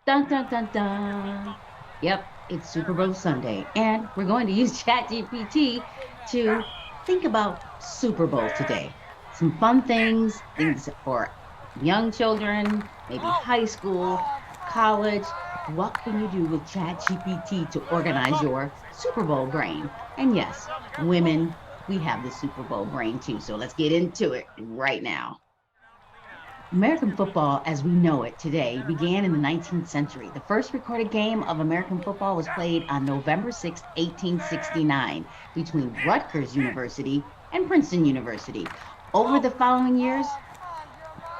Dun, dun, dun, dun. Yep, it's Super Bowl Sunday, and we're going to use ChatGPT to think about Super Bowl today. Some fun things for young children, maybe high school, college. What can you do with ChatGPT to organize your Super Bowl brain? And yes, women, we have the Super Bowl brain too. So let's get into it right now. American football, as we know it today, began in the 19th century. The first recorded game of American football was played on November 6, 1869, between Rutgers University and Princeton University. Over the following years,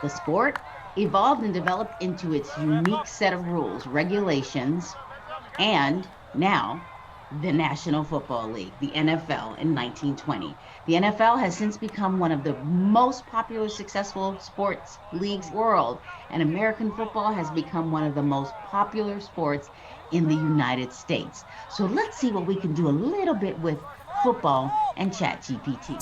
the sport evolved and developed into its unique set of rules, regulations, and now the National Football League, the NFL, in 1920. The NFL has since become one of the most popular, successful sports leagues in the world, and American football has become one of the most popular sports in the United States. So let's see what we can do a little bit with football and ChatGPT.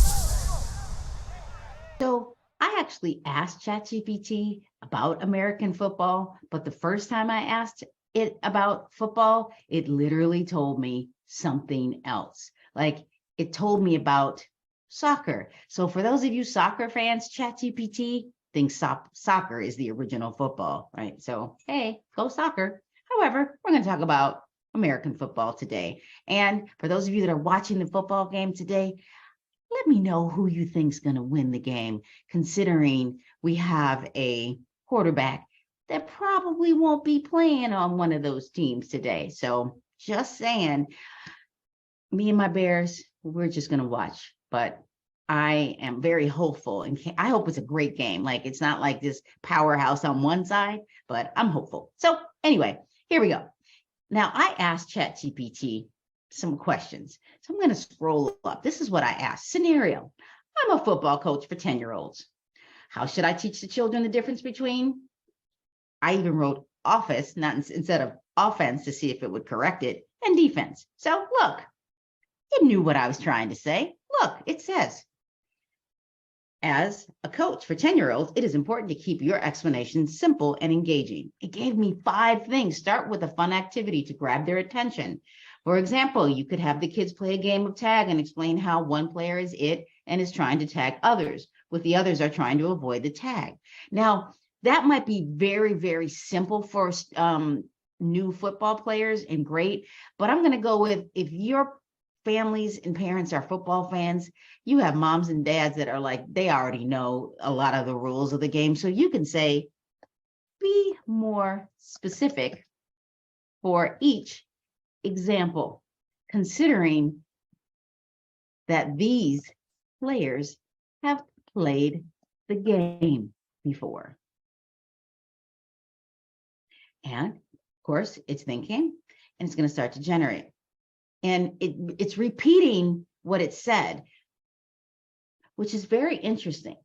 So I actually asked ChatGPT about American football, but the first time I asked it about football, it literally told me something else. Like it told me about soccer. So for those of you soccer fans, ChatGPT thinks soccer is the original football, right? So, hey, go soccer. However, we're going to talk about American football today. And for those of you that are watching the football game today, let me know who you think's going to win the game, considering we have a quarterback that probably won't be playing on one of those teams today. So just saying, me and my Bears, we're just going to watch. But I am very hopeful, and I hope it's a great game. Like it's not like this powerhouse on one side, but I'm hopeful. So anyway, here we go. Now I asked ChatGPT some questions. So I'm going to scroll up. This is what I asked. Scenario. I'm a football coach for 10-year-olds. How should I teach the children the difference between, I even wrote office, not instead of offense to see if it would correct it, and defense. So look, it knew what I was trying to say. Look, it says, as a coach for 10-year-olds, it is important to keep your explanations simple and engaging. It gave me 5 things. Start with a fun activity to grab their attention. For example, you could have the kids play a game of tag and explain how one player is it and is trying to tag others, with the others are trying to avoid the tag. Now, that might be very, very simple for new football players and great, but I'm going to go with, if your families and parents are football fans, you have moms and dads that are like, they already know a lot of the rules of the game. So you can say, be more specific for each example, considering that these players have played the game before. And of course, it's thinking and it's going to start to generate. And it's repeating what it said, which is very interesting.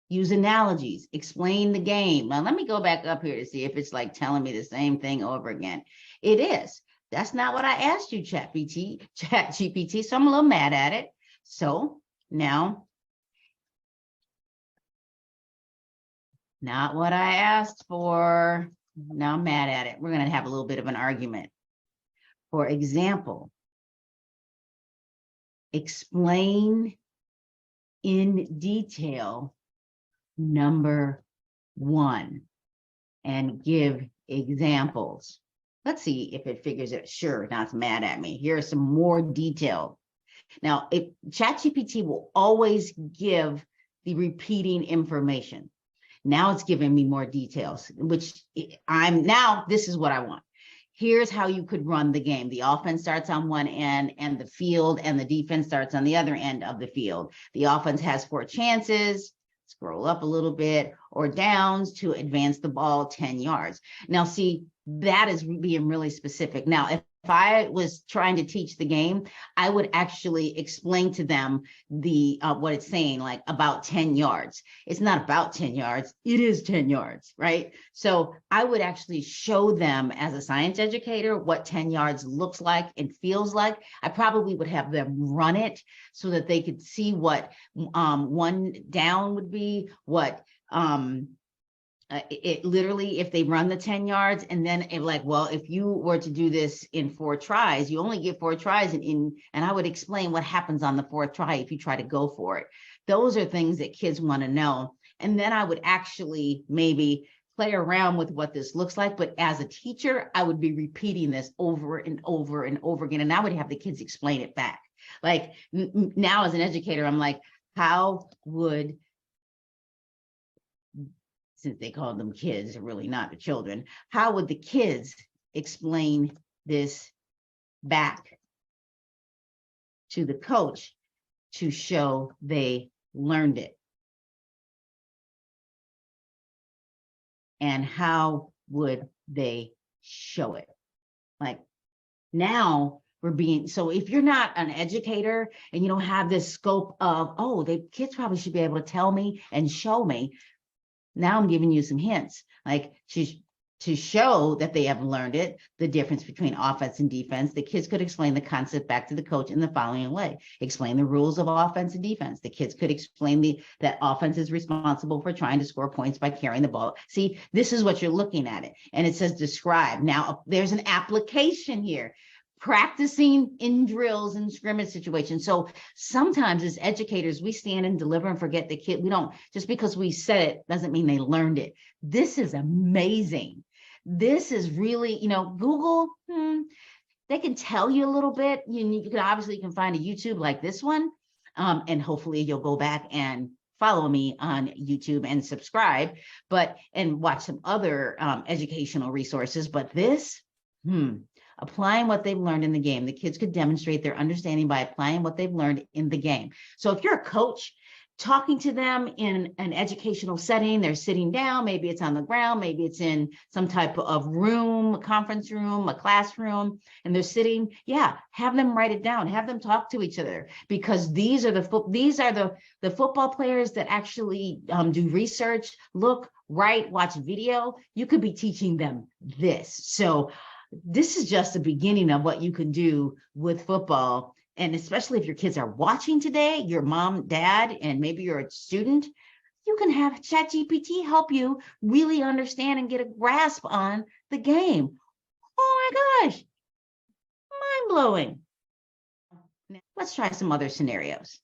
Use analogies, explain the game. Now, let me go back up here to see if it's like telling me the same thing over again. It is. That's not what I asked you, ChatGPT, so I'm a little mad at it. So now, not what I asked for. Now I'm mad at it. We're going to have a little bit of an argument. For example, explain in detail number 1 and give examples. Let's see if it figures it. Sure, not mad at me. Here are some more detail. Now, ChatGPT will always give the repeating information. Now it's giving me more details, which this is what I want. Here's how you could run the game. The offense starts on one end and the field, and the defense starts on the other end of the field. The offense has 4 chances, scroll up a little bit, or downs to advance the ball 10 yards. Now, see, that is being really specific. Now, if I was trying to teach the game, I would actually explain to them the what it's saying, like about 10 yards. It's not about 10 yards. It is 10 yards, right? So I would actually show them, as a science educator, what 10 yards looks like and feels like. I probably would have them run it so that they could see what 1 down would be, what it literally, if they run the 10 yards and then like, well, if you were to do this in 4 tries, you only get 4 tries. And I would explain what happens on the 4th try if you try to go for it. Those are things that kids want to know. And then I would actually maybe play around with what this looks like. But as a teacher, I would be repeating this over and over and over again. And I would have the kids explain it back. Like now as an educator, I'm like, how would, since they call them kids, really not the children, how would the kids explain this back to the coach to show they learned it? And how would they show it? Like now we're being, so if you're not an educator and you don't have this scope of, oh, the kids probably should be able to tell me and show me. Now I'm giving you some hints, like to show that they have learned it, the difference between offense and defense. The kids could explain the concept back to the coach in the following way. Explain the rules of offense and defense. The kids could explain that offense is responsible for trying to score points by carrying the ball. See, this is what you're looking at it. And it says describe. Now there's an application here. Practicing in drills and scrimmage situations. So sometimes as educators, we stand and deliver and forget the kid. We don't, just because we said it doesn't mean they learned it. This is amazing. This is really, Google, they can tell you a little bit. You can obviously find a YouTube like this one. And hopefully you'll go back and follow me on YouTube and subscribe, and watch some other educational resources. But this, applying what they've learned in the game. The kids could demonstrate their understanding by applying what they've learned in the game. So if you're a coach talking to them in an educational setting, they're sitting down, maybe it's on the ground, maybe it's in some type of room, a conference room, a classroom, and they're sitting, have them write it down, have them talk to each other, because these are the football players that actually do research, look, write, watch video. You could be teaching them this. So this is just the beginning of what you can do with football. And especially if your kids are watching today, your mom, dad, and maybe you're a student, you can have ChatGPT help you really understand and get a grasp on the game. Oh my gosh, mind blowing. Let's try some other scenarios.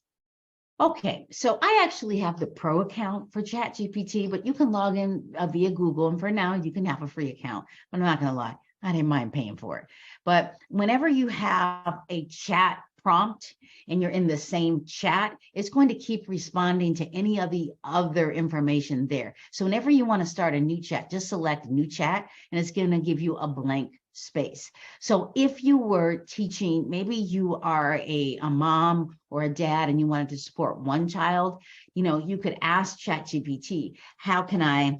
Okay, so I actually have the pro account for ChatGPT, but you can log in via Google. And for now, you can have a free account. I'm not going to lie. I didn't mind paying for it. But whenever you have a chat prompt and you're in the same chat, it's going to keep responding to any of the other information there. So whenever you want to start a new chat, just select new chat and it's going to give you a blank space. So if you were teaching, maybe you are a mom or a dad and you wanted to support one child, you could ask ChatGPT, how can I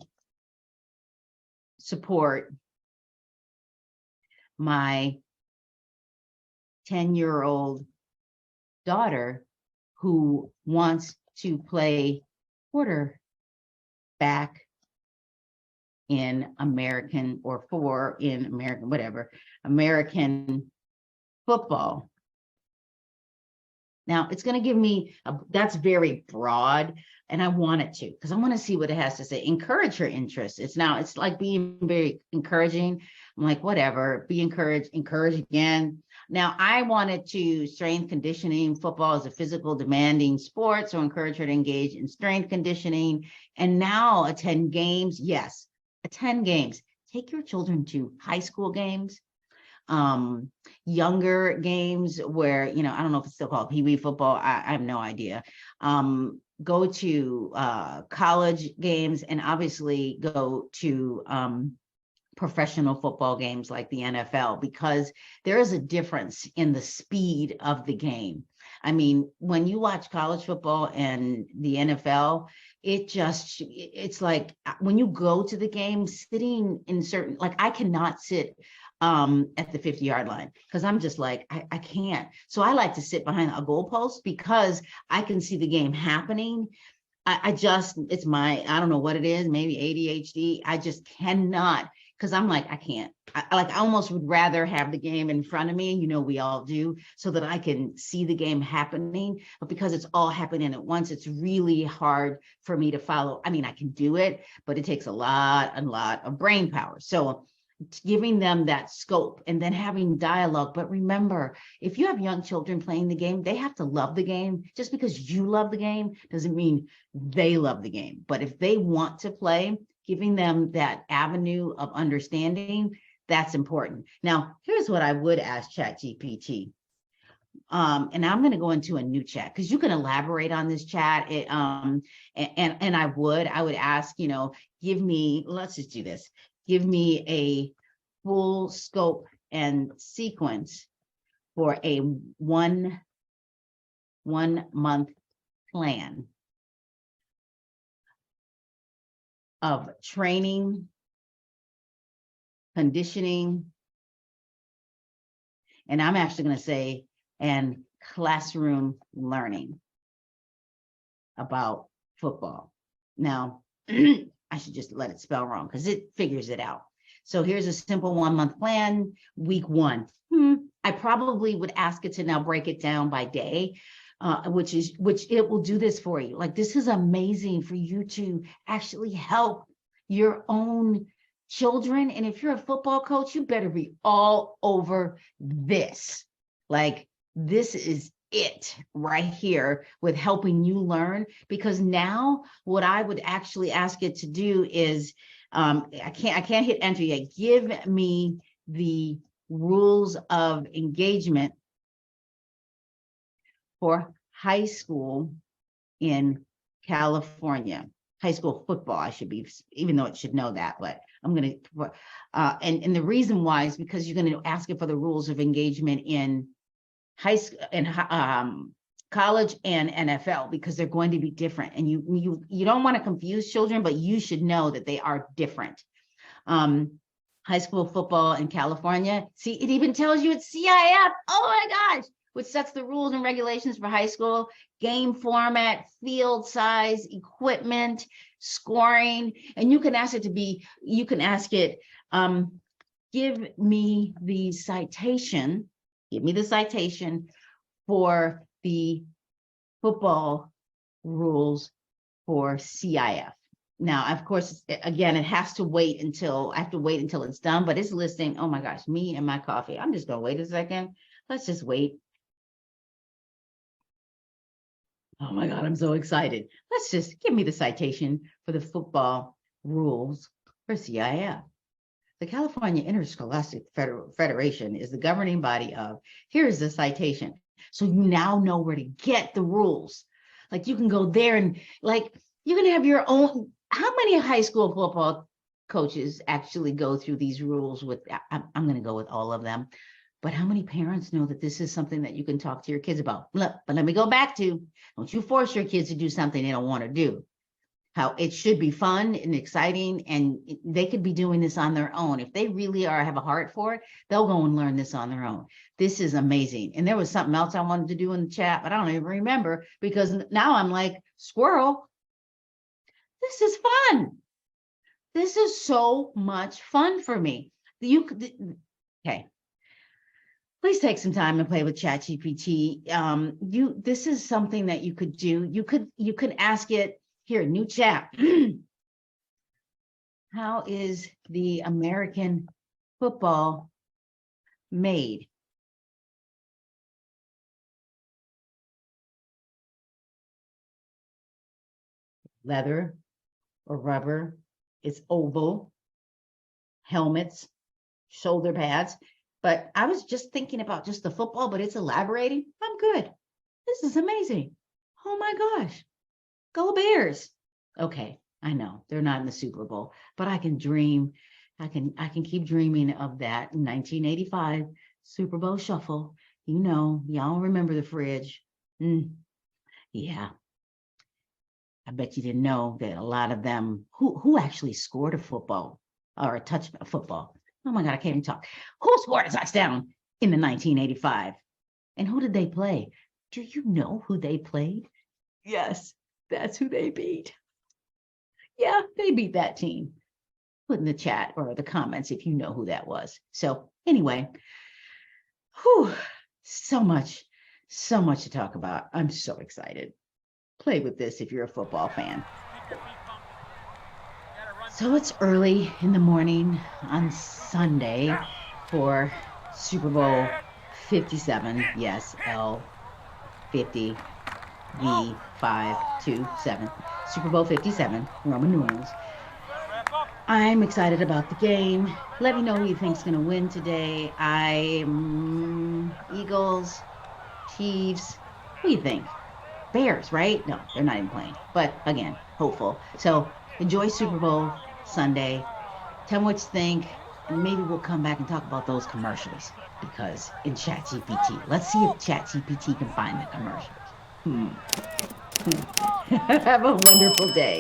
support my 10-year-old daughter who wants to play quarterback in American American football. Now it's going to give me, that's very broad, and I want it to, because I want to see what it has to say. Encourage her interest. It's like being very encouraging. I'm like, whatever, be encouraged, encourage again. Now I wanted to strength conditioning. Football is a physical demanding sport, so encourage her to engage in strength conditioning. And now attend games. Yes, attend games. Take your children to high school games, younger games where, I don't know if it's still called Pee Wee football. I have no idea. Go to college games, and obviously go to professional football games like the NFL, because there is a difference in the speed of the game. I mean, when you watch college football and the NFL, it's like when you go to the game, sitting in certain, like I cannot sit at the 50-yard line because I'm just like, I can't. So I like to sit behind a goalpost because I can see the game happening. It's I don't know what it is, maybe ADHD. I just cannot because I'm like, I can't. I almost would rather have the game in front of me, you know, we all do, so that I can see the game happening. But because it's all happening at once, it's really hard for me to follow. I mean, I can do it, but it takes a lot of brain power. So giving them that scope and then having dialogue. But remember, if you have young children playing the game, they have to love the game. Just because you love the game doesn't mean they love the game. But if they want to play, giving them that avenue of understanding, that's important. Now, here's what I would ask ChatGPT. And I'm going to go into a new chat because you can elaborate on this chat. And I would ask, you know, give me, let's just do this. Give me a full scope and sequence for a one month plan of training, conditioning, and I'm actually going to say, and classroom learning about football. Now, I should just let it spell wrong because it figures it out. So here's a simple 1 month plan, week 1. I probably would ask it to now break it down by day, which it will do this for you. Like, this is amazing for you to actually help your own children. And if you're a football coach, you better be all over this. Like, this is it right here with helping you learn, because now what I would actually ask it to do is, I can't hit enter yet. Give me the rules of engagement for high school in California. High school football, I should be, even though it should know that, but I'm going to, and the reason why is because you're going to ask it for the rules of engagement in high school and college and NFL, because they're going to be different. And you don't want to confuse children, but you should know that they are different. High school football in California. See, it even tells you it's CIF. Oh my gosh, which sets the rules and regulations for high school, game format, field size, equipment, scoring. And you can ask it give me the citation. Give me the citation for the football rules for CIF. Now, of course, again, it has to wait until, I have to wait until it's done, but it's listing, oh my gosh, me and my coffee. I'm just gonna wait a second. Let's just wait. Oh my God, I'm so excited. Let's just give me the citation for the football rules for CIF. The California Interscholastic Federation is the governing body of, here's the citation. So you now know where to get the rules. Like, you can go there and, like, you can have your own. How many high school football coaches actually go through these rules with, I'm going to go with all of them, but how many parents know that this is something that you can talk to your kids about? Look, but let me go back to, don't you force your kids to do something they don't want to do. How it should be fun and exciting, and they could be doing this on their own. If they really have a heart for it, they'll go and learn this on their own. This is amazing. And there was something else I wanted to do in the chat, but I don't even remember, because now I'm like, squirrel, this is fun. This is so much fun for me. Okay. Please take some time and play with ChatGPT. This is something that you could do. You could ask it. Here, new chat. How is the American football made? Leather or rubber? It's oval. Helmets, shoulder pads. But I was just thinking about just the football, but it's elaborating. I'm good. This is amazing. Oh my gosh. Go Bears. Okay, I know they're not in the Super Bowl, but I can dream. I can keep dreaming of that 1985 Super Bowl shuffle. You know, y'all remember the fridge. Yeah. I bet you didn't know that a lot of them who actually scored a football or a touchdown football. Oh my God, I can't even talk. Who scored a touchdown in the 1985? And who did they play? Do you know who they played? Yes. That's who they beat. Yeah, they beat that team. put in the chat or the comments if you know who that was. So anyway, whew, so much to talk about. I'm so excited. Play with this if you're a football fan. So it's early in the morning on Sunday for Super Bowl 57. Yes, L50 V527. Super Bowl 57, Roman numerals. I'm excited about the game. Let me know who you think's going to win today. Eagles, Chiefs. Who do you think? Bears, right? No, they're not even playing. But again, hopeful. So enjoy Super Bowl Sunday. Tell me what you think. And maybe we'll come back and talk about those commercials. Because in ChatGPT, let's see if ChatGPT can find the commercials. Have a wonderful day.